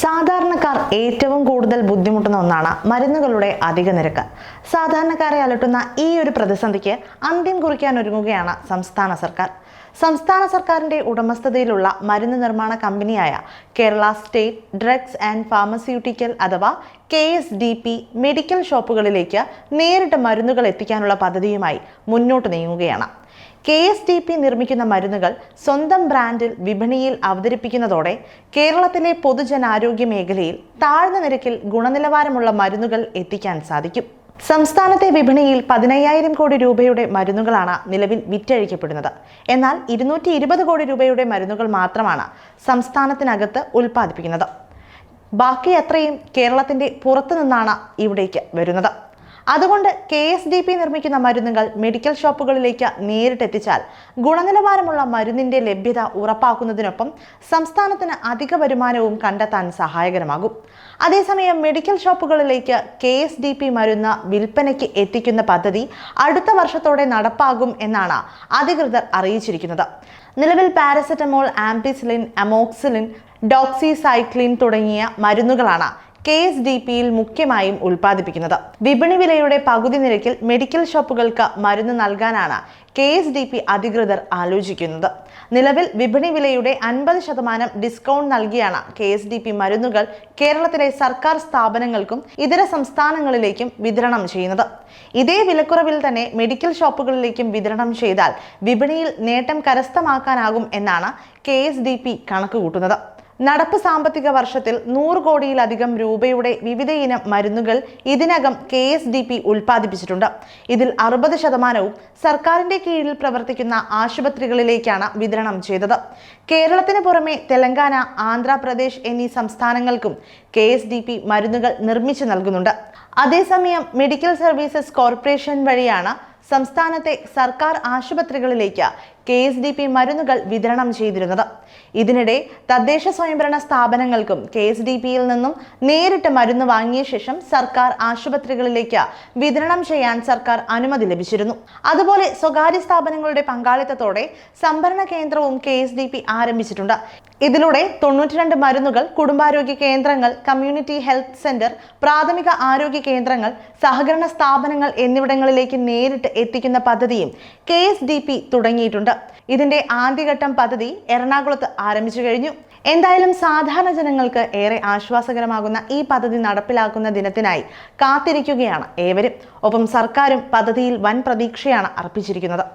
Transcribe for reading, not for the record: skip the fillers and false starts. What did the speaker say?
സാധാരണക്കാർ ഏറ്റവും കൂടുതൽ ബുദ്ധിമുട്ടുന്ന ഒന്നാണ് മരുന്നുകളുടെ അധിക നിരക്ക്. സാധാരണക്കാരെ അലട്ടുന്ന ഈ ഒരു പ്രതിസന്ധിക്ക് അന്ത്യം കുറിക്കാൻ ഒരുങ്ങുകയാണ് സംസ്ഥാന സർക്കാർ. സംസ്ഥാന സർക്കാരിന്റെ ഉടമസ്ഥതയിലുള്ള മരുന്ന് നിർമ്മാണ കമ്പനിയായ Kerala state drugs and pharmaceutical അഥവാ KSDP മെഡിക്കൽ ഷോപ്പുകളിലേക്ക് നേരിട്ട് മരുന്നുകൾ എത്തിക്കാനുള്ള പദ്ധതിയുമായി മുന്നോട്ട് നീങ്ങുകയാണ്. KSDP നിർമ്മിക്കുന്ന മരുന്നുകൾ സ്വന്തം ബ്രാൻഡിൽ വിപണിയിൽ അവതരിപ്പിക്കുന്നതോടെ കേരളത്തിലെ പൊതുജനാരോഗ്യ മേഖലയിൽ താഴ്ന്ന നിരക്കിൽ ഗുണനിലവാരമുള്ള മരുന്നുകൾ എത്തിക്കാൻ സാധിക്കും. സംസ്ഥാനത്തെ വിപണിയിൽ 15,000 കോടി രൂപയുടെ മരുന്നുകളാണ് നിലവിൽ വിറ്റഴിക്കപ്പെടുന്നത്. എന്നാൽ 220 കോടി രൂപയുടെ മരുന്നുകൾ മാത്രമാണ് സംസ്ഥാനത്തിനകത്ത് ഉൽപ്പാദിപ്പിക്കുന്നത്. ബാക്കി അത്രയും കേരളത്തിന്റെ പുറത്തു നിന്നാണ് ഇവിടേക്ക് വരുന്നത്. അതുകൊണ്ട് KSDP നിർമ്മിക്കുന്ന മരുന്നുകൾ മെഡിക്കൽ ഷോപ്പുകളിലേക്ക് നേരിട്ടെത്തിച്ചാൽ ഗുണനിലവാരമുള്ള മരുന്നിന്റെ ലഭ്യത ഉറപ്പാക്കുന്നതിനൊപ്പം സംസ്ഥാനത്തിന് അധിക വരുമാനവും കണ്ടെത്താൻ സഹായകരമാകും. അതേസമയം മെഡിക്കൽ ഷോപ്പുകളിലേക്ക് KSDP മരുന്ന് വിൽപ്പനയ്ക്ക് എത്തിക്കുന്ന പദ്ധതി അടുത്ത വർഷത്തോടെ നടപ്പാകും എന്നാണ് അധികൃതർ അറിയിച്ചിരിക്കുന്നത്. നിലവിൽ പാരസെറ്റമോൾ, ആംപിസിലിൻ, അമോക്സിലിൻ, ഡോക്സിസൈക്ലിൻ തുടങ്ങിയ മരുന്നുകളാണ് KSDPയിൽ മുഖ്യമായും ഉൽപ്പാദിപ്പിക്കുന്നത്. വിപണി വിലയുടെ പകുതി നിരക്കിൽ മെഡിക്കൽ ഷോപ്പുകൾക്ക് മരുന്ന് നൽകാനാണ് KSDP അധികൃതർ ആലോചിക്കുന്നത്. നിലവിൽ വിപണി വിലയുടെ 50% ഡിസ്കൗണ്ട് നൽകിയാണ് KSDP മരുന്നുകൾ കേരളത്തിലെ സർക്കാർ സ്ഥാപനങ്ങൾക്കും ഇതര സംസ്ഥാനങ്ങളിലേക്കും വിതരണം ചെയ്യുന്നത്. ഇതേ വിലക്കുറവിൽ തന്നെ മെഡിക്കൽ ഷോപ്പുകളിലേക്കും വിതരണം ചെയ്താൽ വിപണിയിൽ നേട്ടം കരസ്ഥമാക്കാനാകും എന്നാണ് KSDP കണക്കുകൂട്ടുന്നത്. നടപ്പ് സാമ്പത്തിക വർഷത്തിൽ 100 കോടിയിലധികം രൂപയുടെ വിവിധ ഇനം മരുന്നുകൾ ഇതിനകം KSDP ഉൽപ്പാദിപ്പിച്ചിട്ടുണ്ട്. ഇതിൽ 60% സർക്കാരിന്റെ കീഴിൽ പ്രവർത്തിക്കുന്ന ആശുപത്രികളിലേക്കാണ് വിതരണം ചെയ്തത്. കേരളത്തിന് പുറമെ തെലങ്കാന, ആന്ധ്രാപ്രദേശ് എന്നീ സംസ്ഥാനങ്ങൾക്കും KSDP മരുന്നുകൾ നിർമ്മിച്ചു നൽകുന്നുണ്ട്. അതേസമയം മെഡിക്കൽ സർവീസസ് കോർപ്പറേഷൻ വഴിയാണ് സംസ്ഥാനത്തെ സർക്കാർ ആശുപത്രികളിലേക്ക് KSDP മരുന്നുകൾ വിതരണം ചെയ്തിരുന്നത്. ഇതിനിടെ തദ്ദേശ സ്വയംഭരണ സ്ഥാപനങ്ങൾക്കും KSDPയിൽ നിന്നും നേരിട്ട് മരുന്ന് വാങ്ങിയ ശേഷം സർക്കാർ ആശുപത്രികളിലേക്ക് വിതരണം ചെയ്യാൻ സർക്കാർ അനുമതി ലഭിച്ചിരുന്നു. അതുപോലെ സ്വകാര്യ സ്ഥാപനങ്ങളുടെ പങ്കാളിത്തത്തോടെ സംഭരണ കേന്ദ്രവും KSDP ആരംഭിച്ചിട്ടുണ്ട്. ഇതിലൂടെ 92 മരുന്നുകൾ കുടുംബാരോഗ്യ കേന്ദ്രങ്ങൾ, കമ്മ്യൂണിറ്റി ഹെൽത്ത് സെന്റർ, പ്രാഥമിക ആരോഗ്യ കേന്ദ്രങ്ങൾ, സഹകരണ സ്ഥാപനങ്ങൾ എന്നിവിടങ്ങളിലേക്ക് നേരിട്ട് എത്തിക്കുന്ന പദ്ധതിയും KSDP തുടങ്ങിയിട്ടുണ്ട്. ഇതിന്റെ ആദ്യഘട്ടം പദ്ധതി എറണാകുളത്ത് ആരംഭിച്ചു കഴിഞ്ഞു. എന്തായാലും സാധാരണ ജനങ്ങൾക്ക് ഏറെ ആശ്വാസകരമാകുന്ന ഈ പദ്ധതി നടപ്പിലാക്കുന്ന ദിനത്തിനായി കാത്തിരിക്കുകയാണ് ഏവരും. ഒപ്പം സർക്കാരും പദ്ധതിയിൽ വൻ പ്രതീക്ഷയാണ് അർപ്പിച്ചിരിക്കുന്നത്.